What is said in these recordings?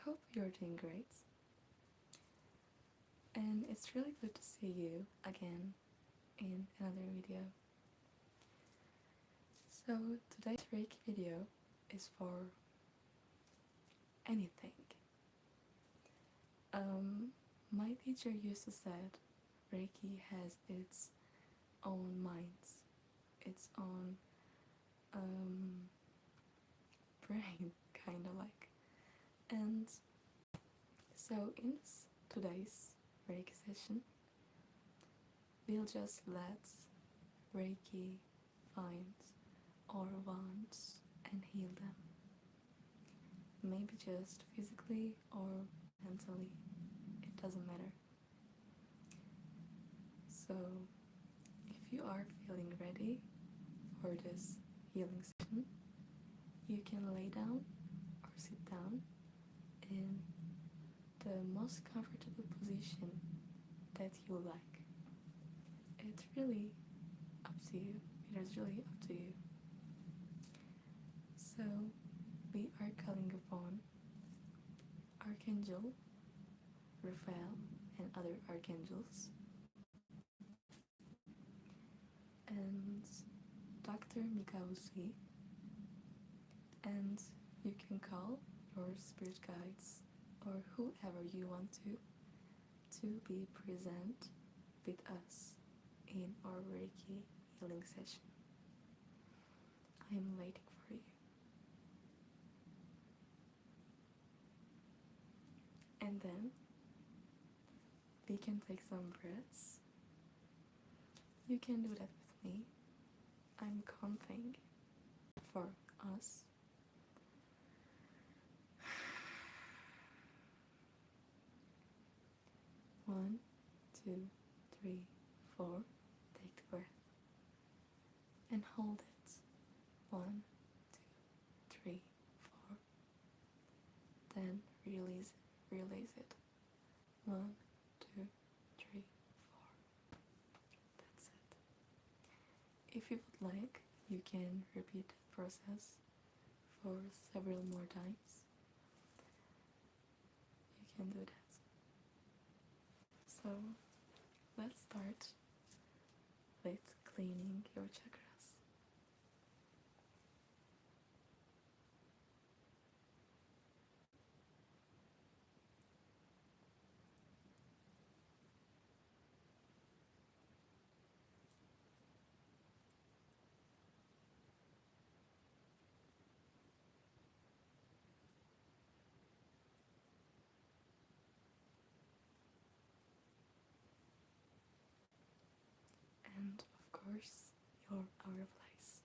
hope you're doing great. And it's really good to see you again in another video. So today's Reiki video is for anything. My teacher used to said Reiki has its own minds, its own brain, kind of like. And so in today's Reiki session, we'll just let Reiki find our wounds and heal them. Maybe just physically or mentally, it doesn't matter. So if you are feeling ready for this healing session, you can lay down or sit down in the most comfortable position that you like. It's really up to you. It is really up to you. So we are calling upon Archangel Raphael and other archangels and Dr. Mikausi, and you can call your spirit guides or whoever you want to be present with us in our Reiki healing session. I am waiting for you. And then we can take some breaths. You can do that with me. I'm counting for us. 1, 2, 3, 4. Take the breath and hold it. 1, 2, 3, 4. Then release it. Release it. 1, 2, 3, 4. That's it. If you would like, you can repeat that process for several more times. You can do that. So let's start with cleaning your chakras. And of course, your aura place.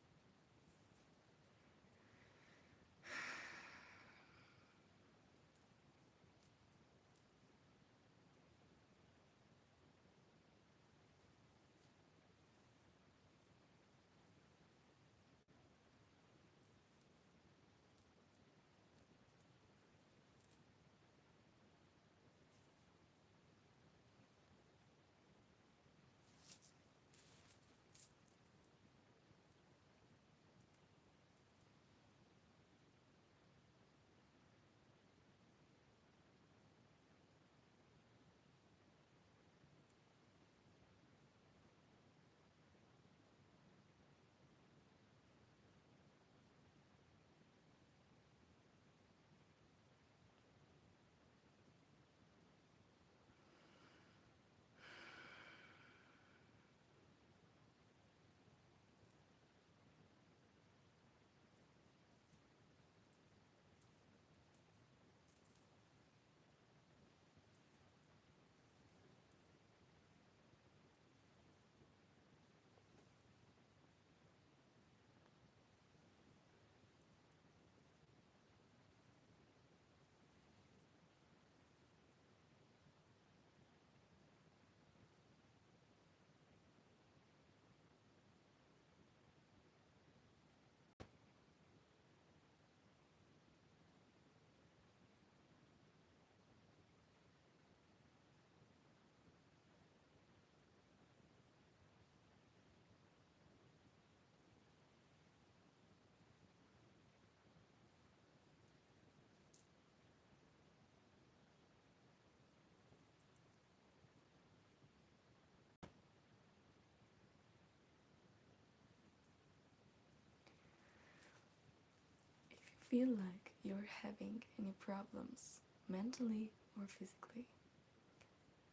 feel like you're having any problems, mentally or physically,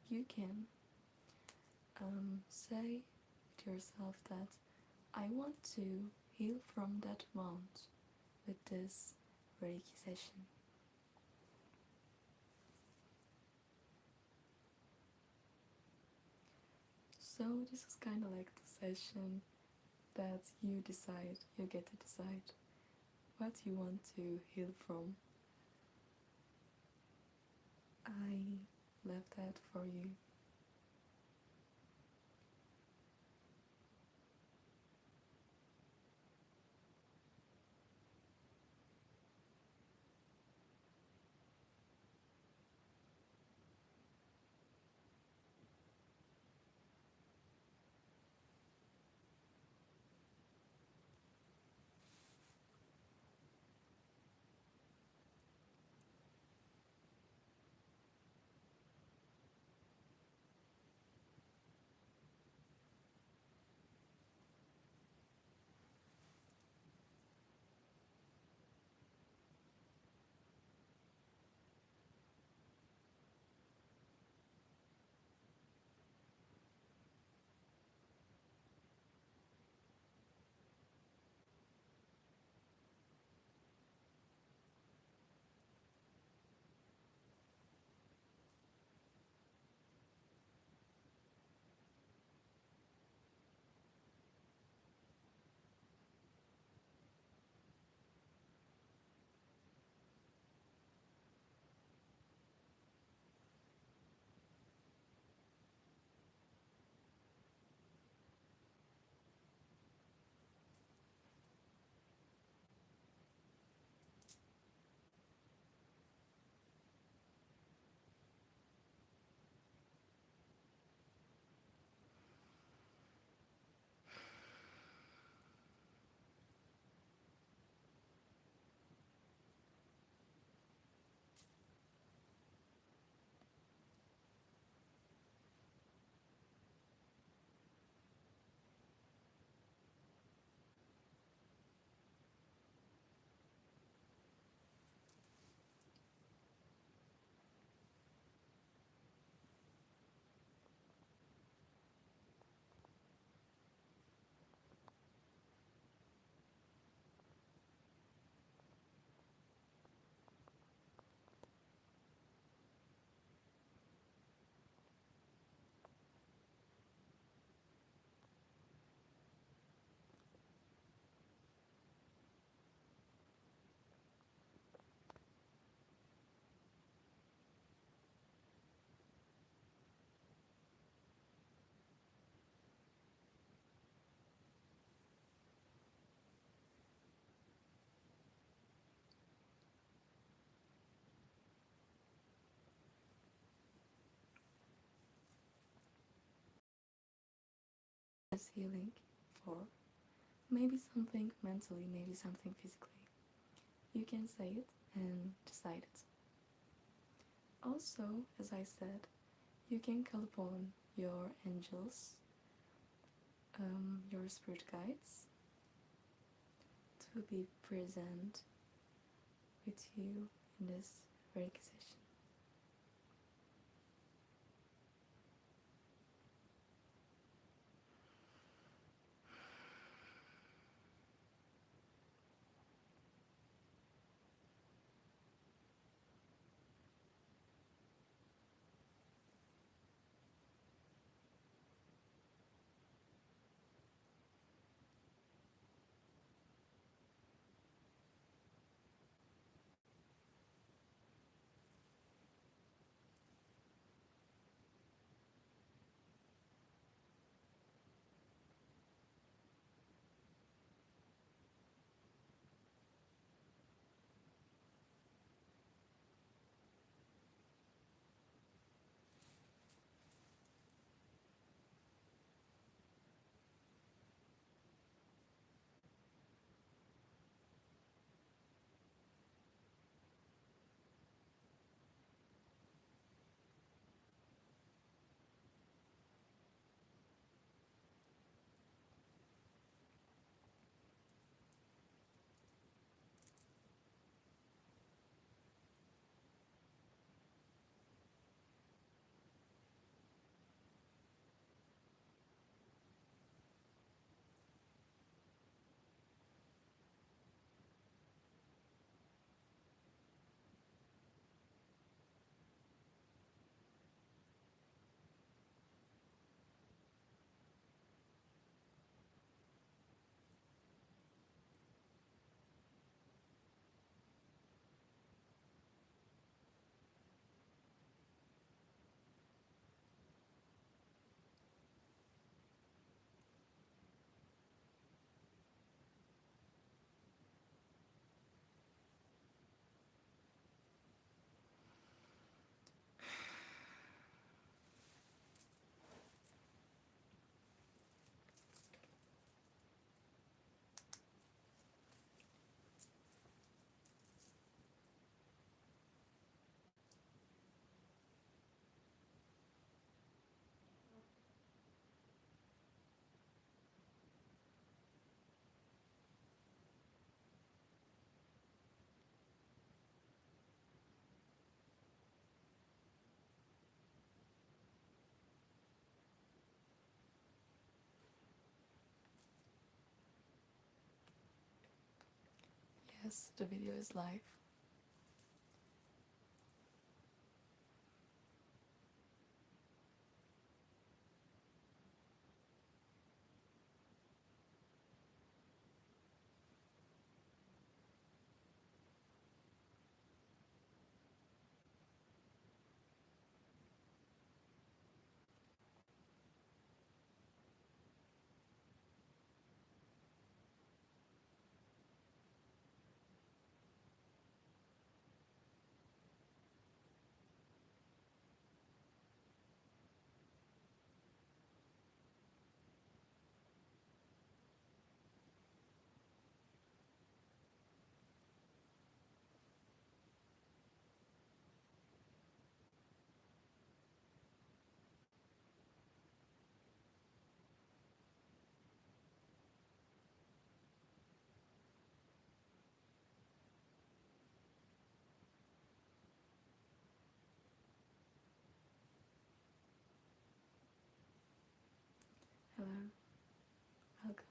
you can say to yourself that I want to heal from that wound with this Reiki session. So this is kind of like the session that you decide, you get to decide what you want to heal from. I left that for you. Is healing for maybe something mentally, maybe something physically. You can say it and decide it. Also, as I said, you can call upon your angels, your spirit guides, to be present with you in this Reiki session. because the video is live. Hello, welcome.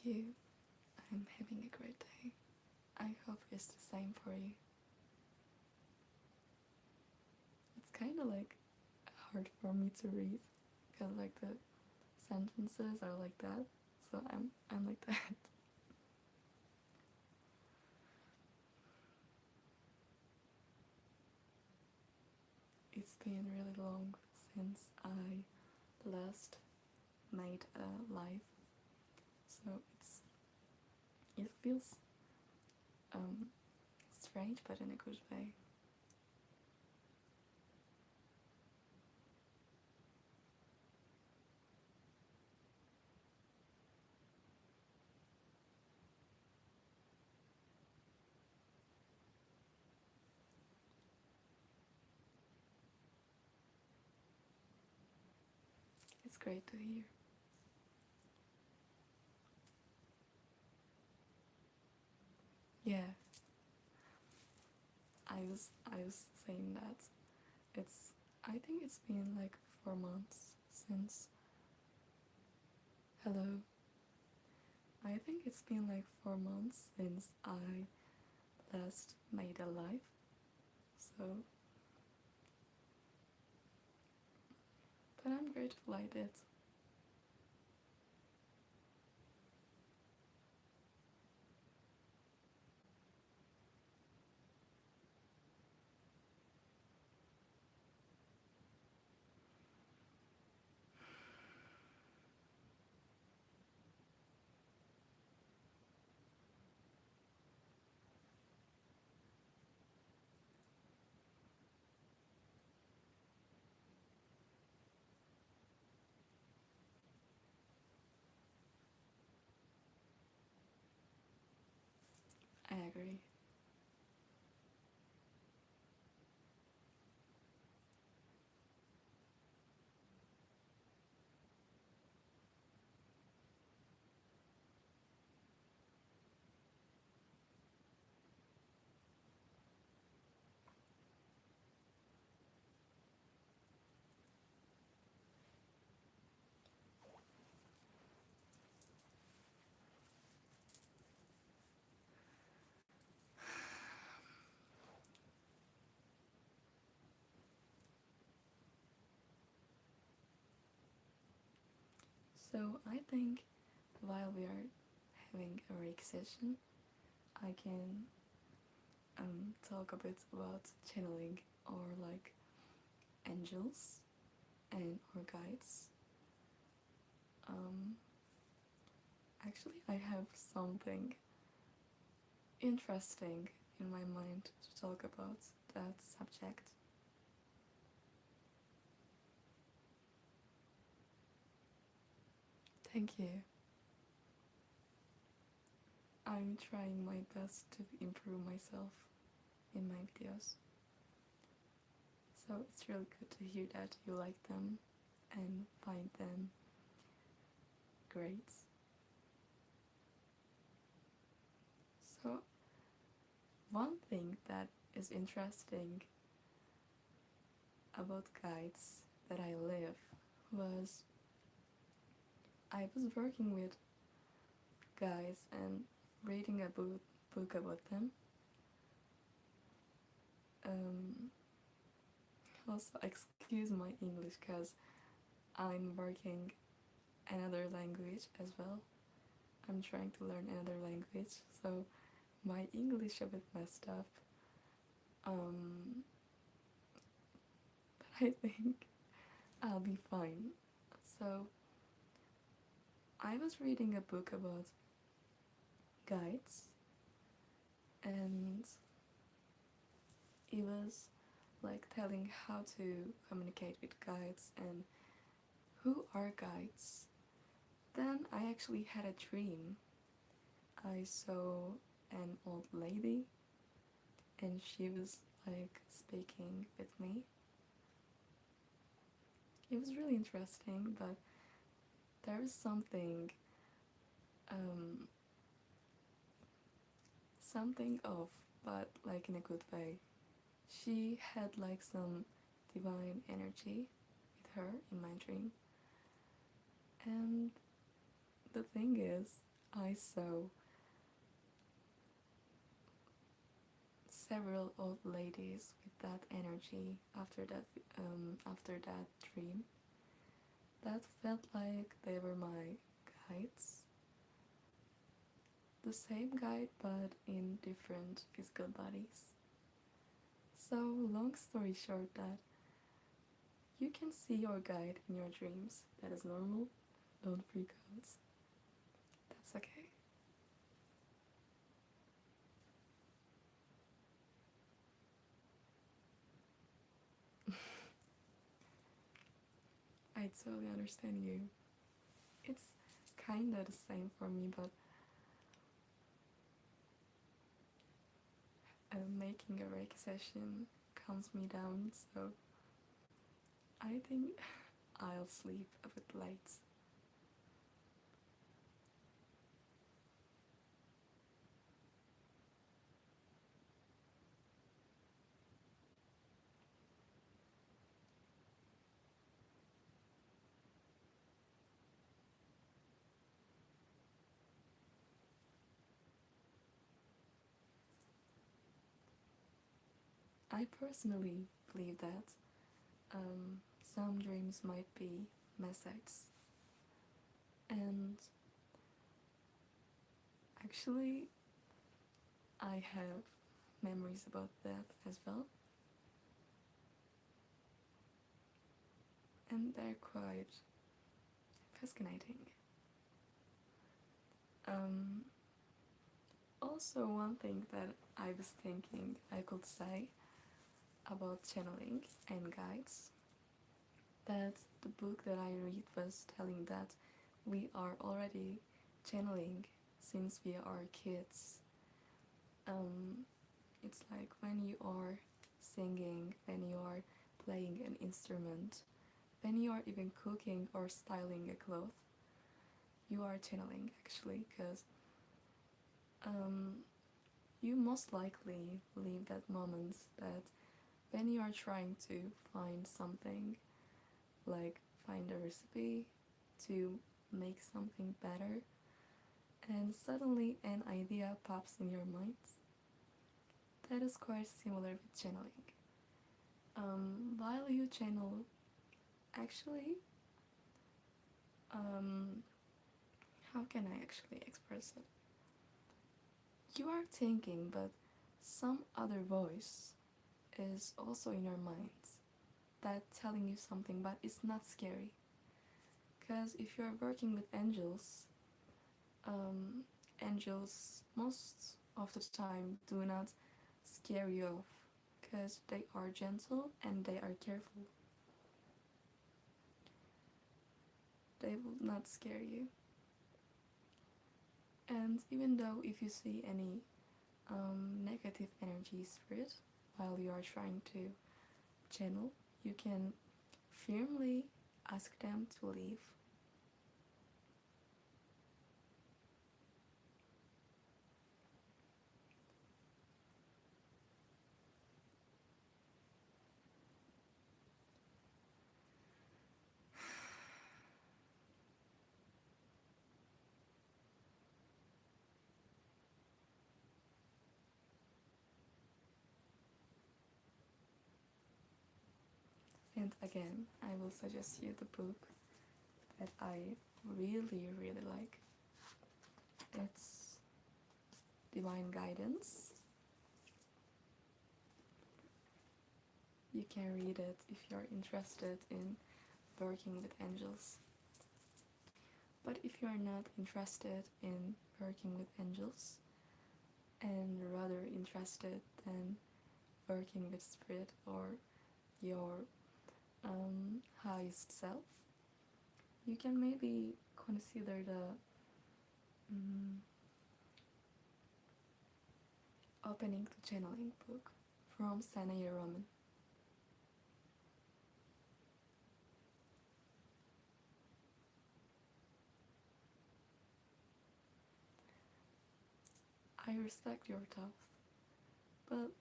Thank you. I'm having a great day. I hope it's the same for you. It's kind of like hard for me to read because like the sentences are like that, so I'm like that. It's been really long since I last made a live, so it feels strange, but in a good way. It's great to hear. Yeah, I was saying that I think it's been like 4 months since. Hello. I think it's been like 4 months since I last made a live. So, but I'm grateful I did. I agree. So I think while we are having a Reiki session, I can talk a bit about channeling or like angels and or guides. Um, Actually, I have something interesting in my mind to talk about that subject. Thank you. I'm trying my best to improve myself in my videos. So it's really good to hear that you like them and find them great. So, one thing that is interesting about guides that I live was I was working with guys and reading a book about them. Also, excuse my English because I'm working another language as well. I'm trying to learn another language, so my English a bit messed up. Um, but I think I'll be fine. So I was reading a book about guides, and it was like telling how to communicate with guides and who are guides. Then I actually had a dream. I saw an old lady and she was like speaking with me. It was really interesting, but there was um, something off, but like in a good way. She had like some divine energy with her in my dream. And the thing is, I saw several old ladies with that energy after that dream that felt like they were my guides. The same guide but in different physical bodies. So long story short that you can see your guide in your dreams. That is normal. Don't freak out. That's okay. I totally understand you. It's kinda the same for me, but making a Reiki session calms me down, so I think I'll sleep a bit late. I personally believe that some dreams might be messages, and actually, I have memories about that as well, and they're quite fascinating. Um, Also, one thing that I was thinking I could say about channeling and guides, that the book that I read was telling that we are already channeling since we are kids. Um, it's like when you are singing, when you are playing an instrument, when you are even cooking or styling a cloth, you are channeling actually, because um, you most likely live that moment that when you are trying to find something, like find a recipe to make something better, and suddenly an idea pops in your mind. That is quite similar with channeling. While you channel, actually, can I actually express it? You are thinking, but some other voice is also in your mind that telling you something, but it's not scary. Because if you're working with angels, angels most of the time do not scare you off because they are gentle and they are careful. They will not scare you. And even though if you see any negative energy spirit while you are trying to channel, you can firmly ask them to leave. And again, I will suggest you the book that I really, really like. It's Divine Guidance. You can read it if you're interested in working with angels. But if you are not interested in working with angels and rather interested in working with spirit or your highest self, you can maybe consider the Opening to Channeling book from Sanaya Roman. I respect your thoughts, but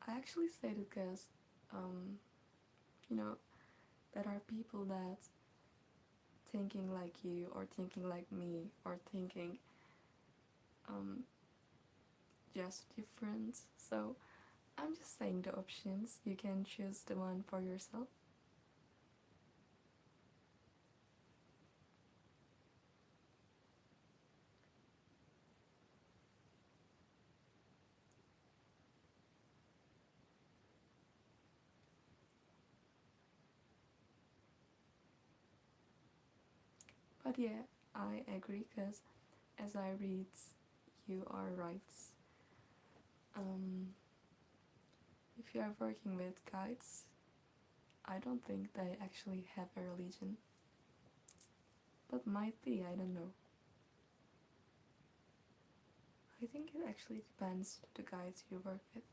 I actually say it because, you know, there are people that thinking like you or thinking like me or thinking just different. So I'm just saying the options. You can choose the one for yourself. But yeah, I agree because as I read, you are right. Um, if you are working with guides, I don't think they actually have a religion. But might be, I don't know. I think it actually depends to the guides you work with.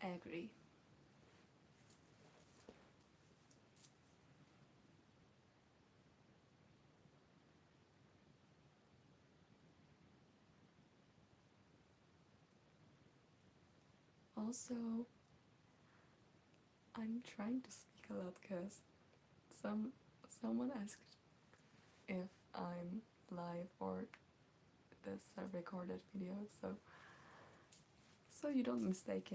I agree. Also, I'm trying to speak a lot because someone asked if I'm live or this a recorded video, so you don't mistake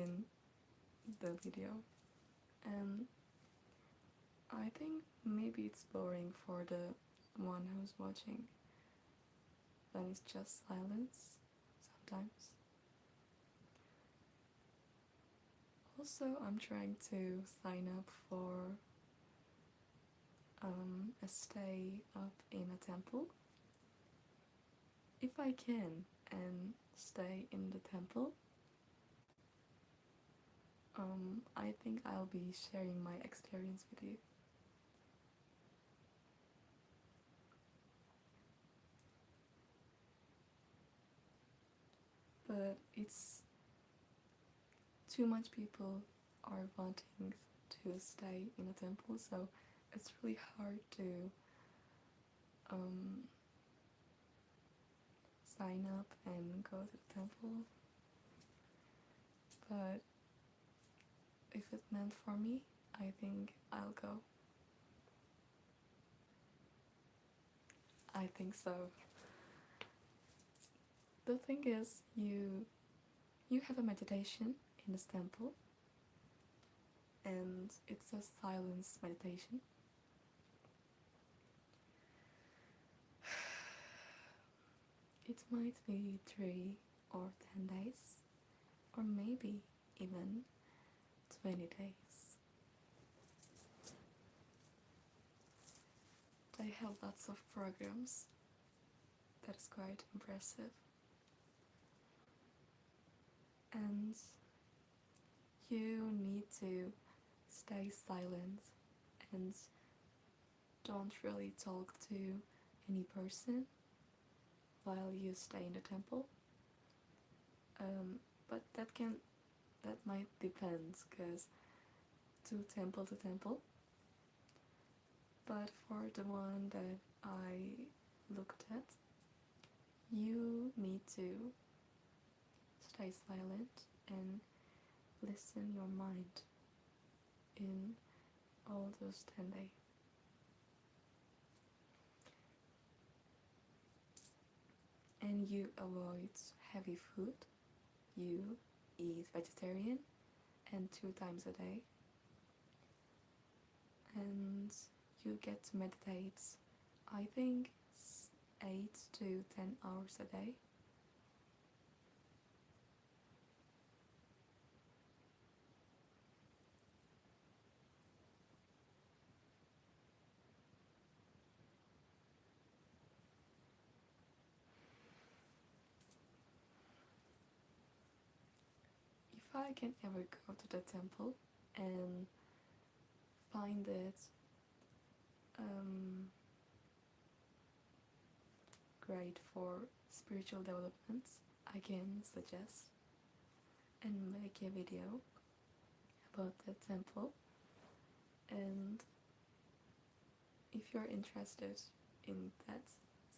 the video. And I think maybe it's boring for the one who's watching when it's just silence sometimes. Also, I'm trying to sign up for a stay up in a temple. If I can and stay in the temple, I think I'll be sharing my experience with you. but it's too much people are wanting to stay in a temple, so it's really hard to um, sign up and go to the temple. But if it's meant for me, I think I'll go. I think so. The thing is, you have a meditation in this temple, and it's a silence meditation. It might be 3 or 10 days, or maybe even 20 days. They have lots of programs. That is quite impressive. And you need to stay silent and don't really talk to any person while you stay in the temple. But that might depend, because to temple. But for the one that I looked at, you need to stay silent and listen your mind in all those 10 days. And you avoid heavy food. You eat vegetarian and 2 times a day. And you get to meditate, I think, 8 to 10 hours a day. If I can ever go to the temple and find it great for spiritual development, I can suggest and make a video about the temple. And if you're interested in that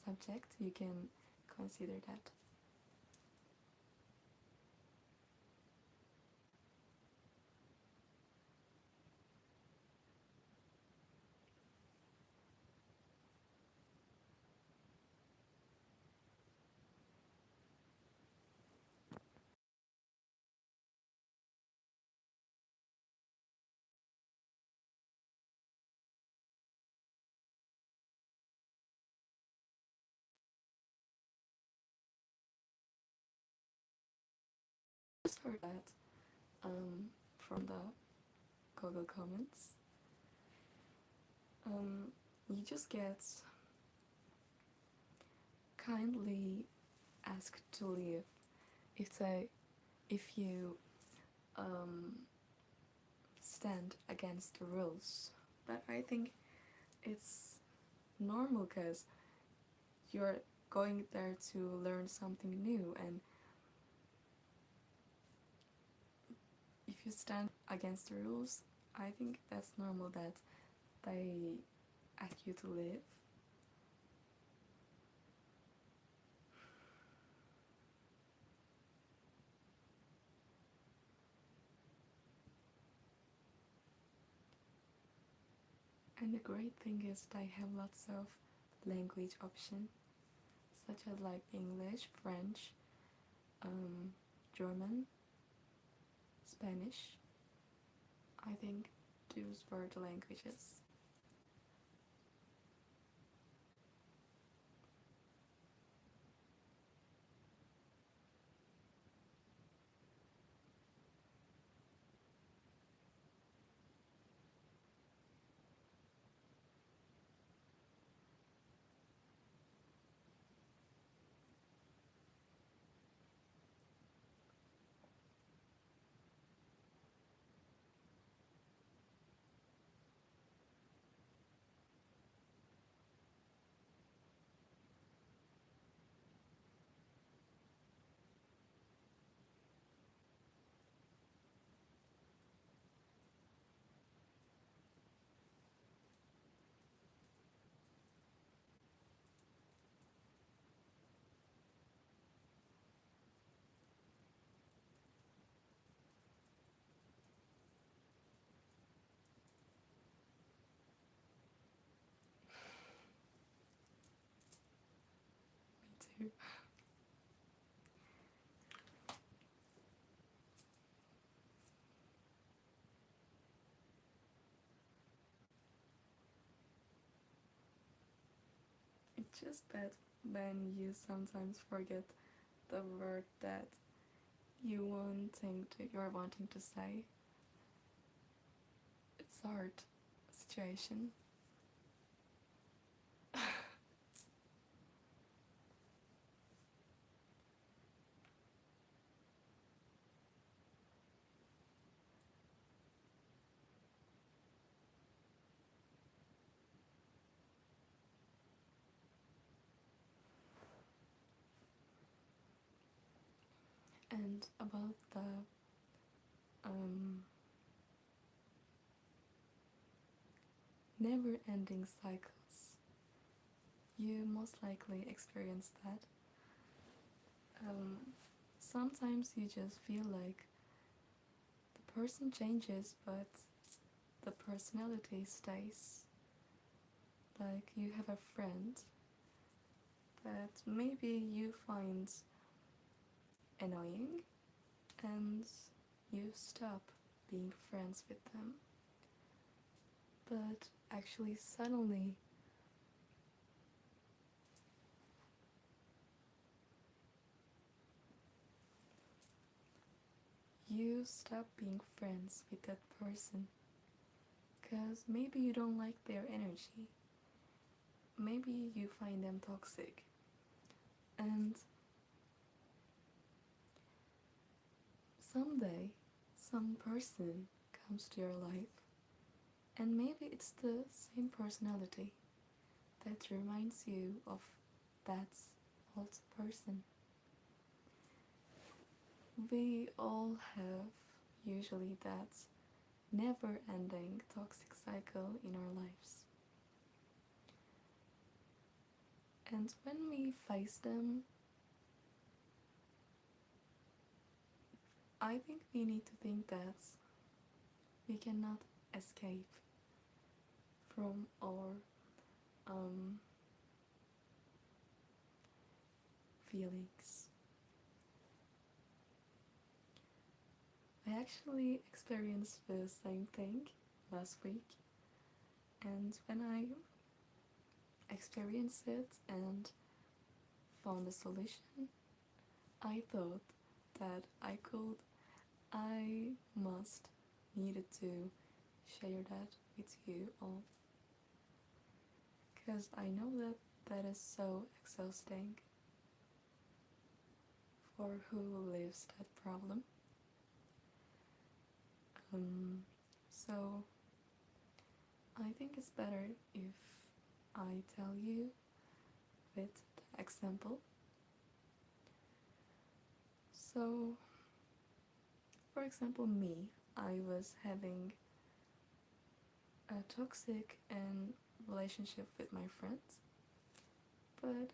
subject, you can consider that. Just heard that from the Google comments. You just get kindly asked to leave if you stand against the rules. But I think it's normal, because you're going there to learn something new, and if you stand against the rules, I think that's normal that they ask you to leave. And the great thing is they have lots of language options, such as like English, French, German, Spanish. I think those were the languages. you. It's just bad when you sometimes forget the word that you're wanting to say. It's a hard situation. And about the um, never ending cycles, you most likely experience that. Um, Sometimes you just feel like the person changes, but the personality stays. Like you have a friend that maybe you find annoying and you stop being friends with them. But actually, suddenly, you stop being friends with that person because maybe you don't like their energy. Maybe you find them toxic. And someday, some person comes to your life, and maybe it's the same personality that reminds you of that old person. We all have usually that never ending toxic cycle in our lives. And when we face them, I think we need to think that we cannot escape from our um, feelings. I actually experienced the same thing last week, and when I experienced it and found a solution, I thought that I must needed to share that with you all because I know that that is so exhausting for who lives that problem. So I think it's better if I tell you with the example. So, for example, me, I was having a toxic and relationship with my friends, but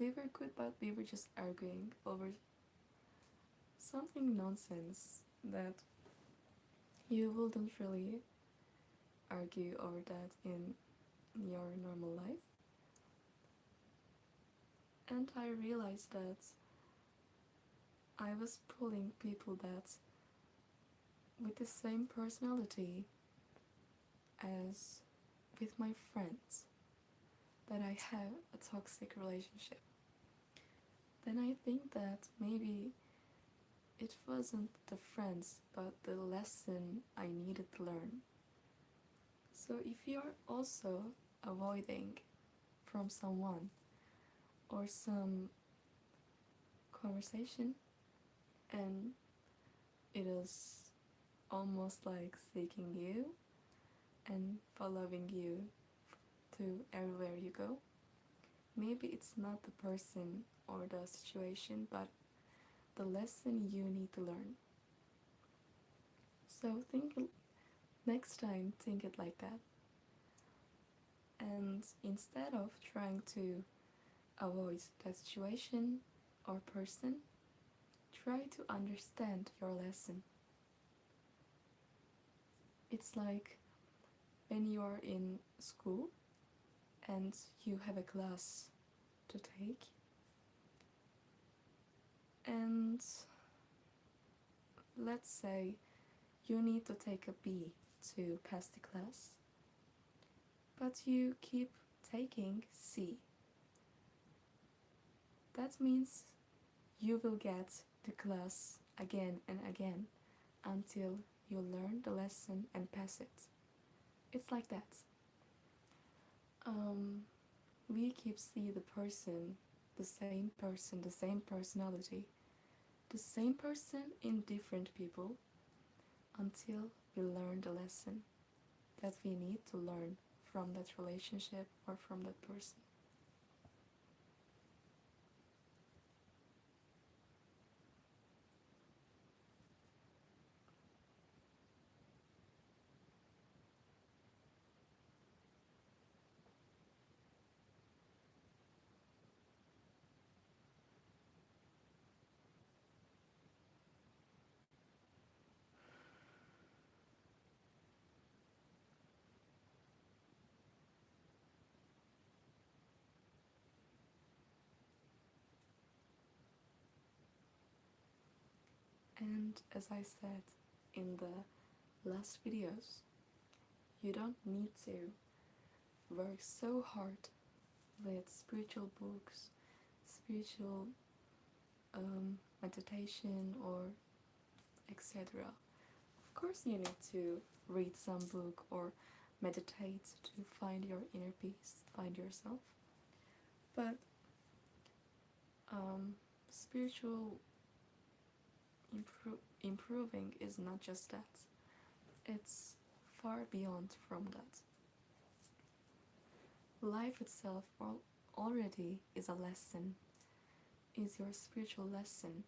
we were good, but we were just arguing over something nonsense that you wouldn't really argue over that in your normal life. And I realized that I was pulling people that with the same personality as with my friends, that I have a toxic relationship. Then I think that maybe it wasn't the friends but the lesson I needed to learn. So if you're also avoiding from someone or some conversation and it is almost like seeking you and following you to everywhere you go, maybe it's not the person or the situation but the lesson you need to learn. So think next time, think it like that. And instead of trying to avoid that situation or person, try to understand your lesson. It's like when you are in school and you have a class to take, And let's say you need to take a B to pass the class, but you keep taking C. That means you will get the class again and again until you learn the lesson and pass it. It's like that. We keep see the same person, the same personality, the same person in different people until we learn the lesson that we need to learn from that relationship or from that person. And as I said in the last videos, you don't need to work so hard with spiritual books, spiritual meditation, or etc. Of course, you need to read some book or meditate to find your inner peace, find yourself. But spiritual improving is not just that. It's far beyond from that. Life itself already is a lesson, is your spiritual lesson.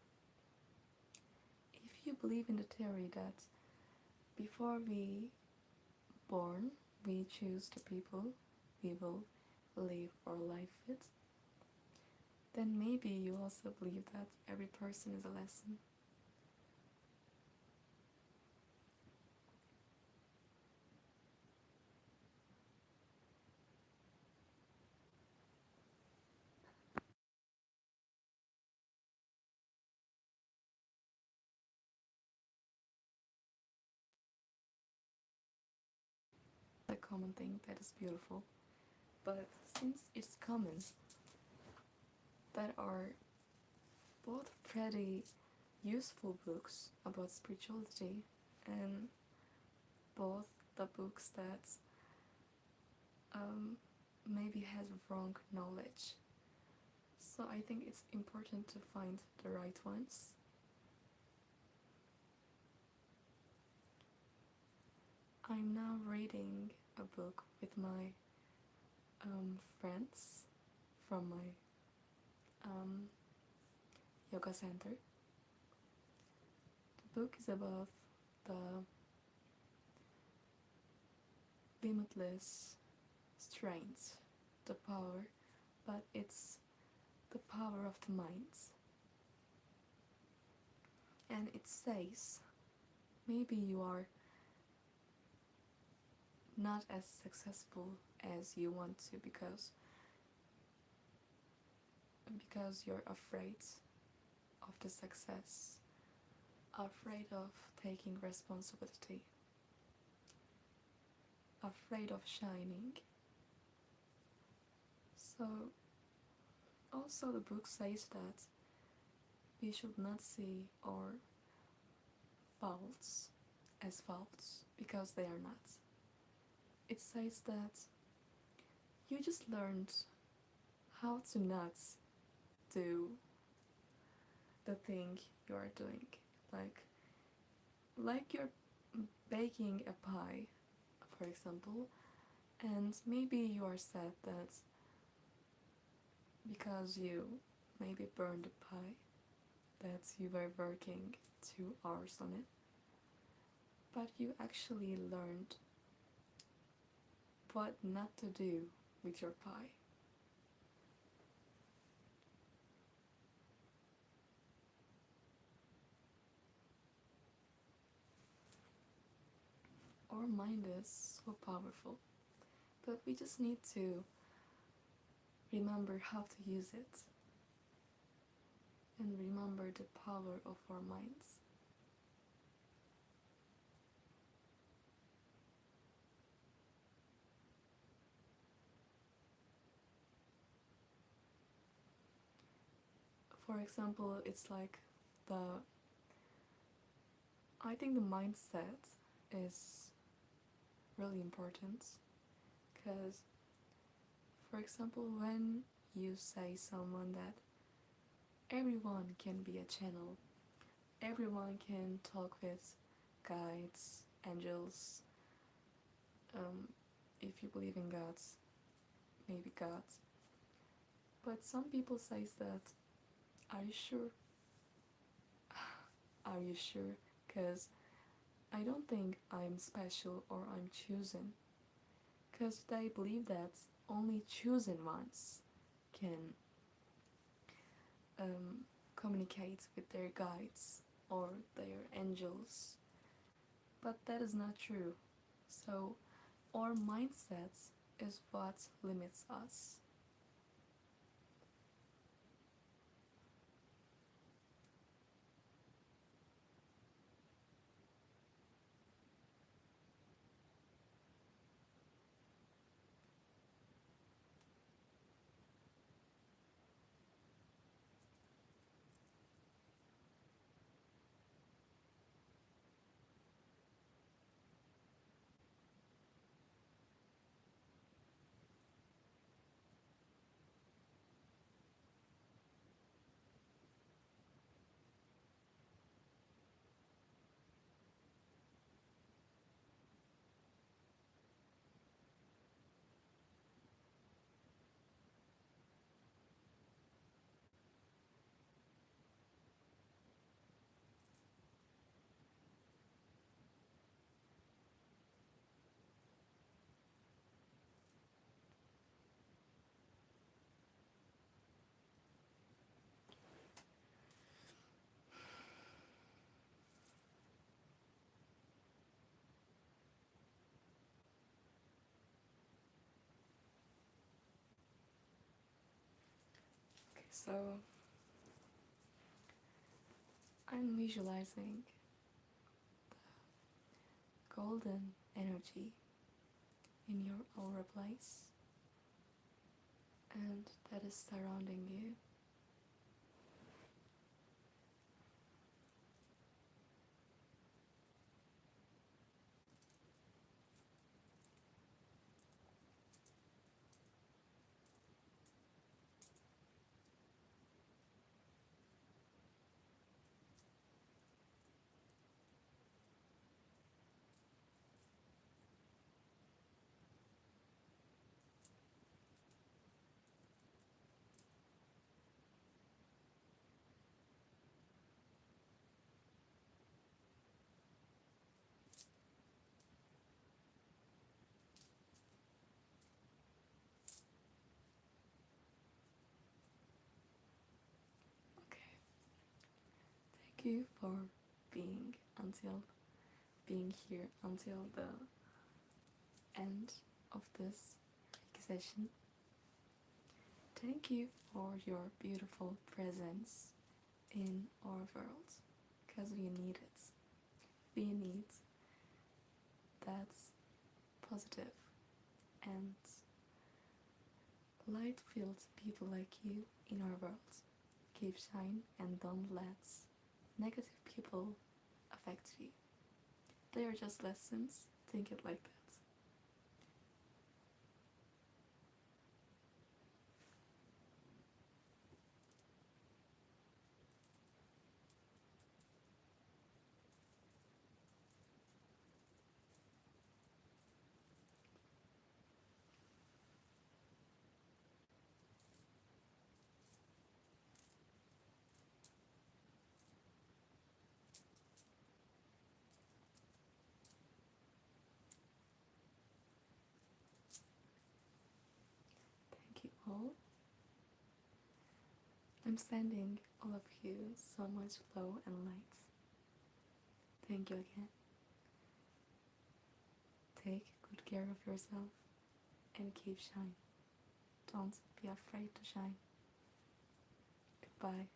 If you believe in the theory that before we born, we choose the people we will live our life with, then maybe you also believe that every person is a lesson. A common thing that is beautiful, but since it's common, that are both pretty useful books about spirituality and both the books that maybe has wrong knowledge. So I think it's important to find the right ones. I'm now reading a book with my friends from my yoga center. The book is about the limitless strength, the power, but it's the power of the mind. And it says maybe you are not as successful as you want to because you're afraid of the success, afraid of taking responsibility, afraid of shining. So also the book says that we should not see our faults as faults because they are not. It says that you just learned how to not do the thing you are doing. Like you're baking a pie, for example, and maybe you are sad that because you maybe burned the pie, that you were working 2 hours on it, but you actually learned what not to do with your pie. Our mind is so powerful, but we just need to remember how to use it. and remember the power of our minds. For example, it's like the I think the mindset is really important because, for example, when you say someone that everyone can be a channel, everyone can talk with guides, angels, if you believe in gods, maybe gods. But some people say that, are you sure? Are you sure? Because I don't think I'm special or I'm chosen. Because they believe that only chosen ones can communicate with their guides or their angels. But that is not true. So, our mindsets is what limits us. Okay, so I'm visualizing the golden energy in your aura place, and that is surrounding you. Okay, thank you for being until being here until the end of this Reiki session. Thank you for your beautiful presence in our world, because we need it. We need that positive and light-filled people like you in our world. Keep shine and don't let negative people affect you. They are just lessons. Think it like that. Thank you all. I'm sending all of you so much love and light. Thank you again. Take good care of yourself and keep shine. Don't be afraid to shine. Goodbye.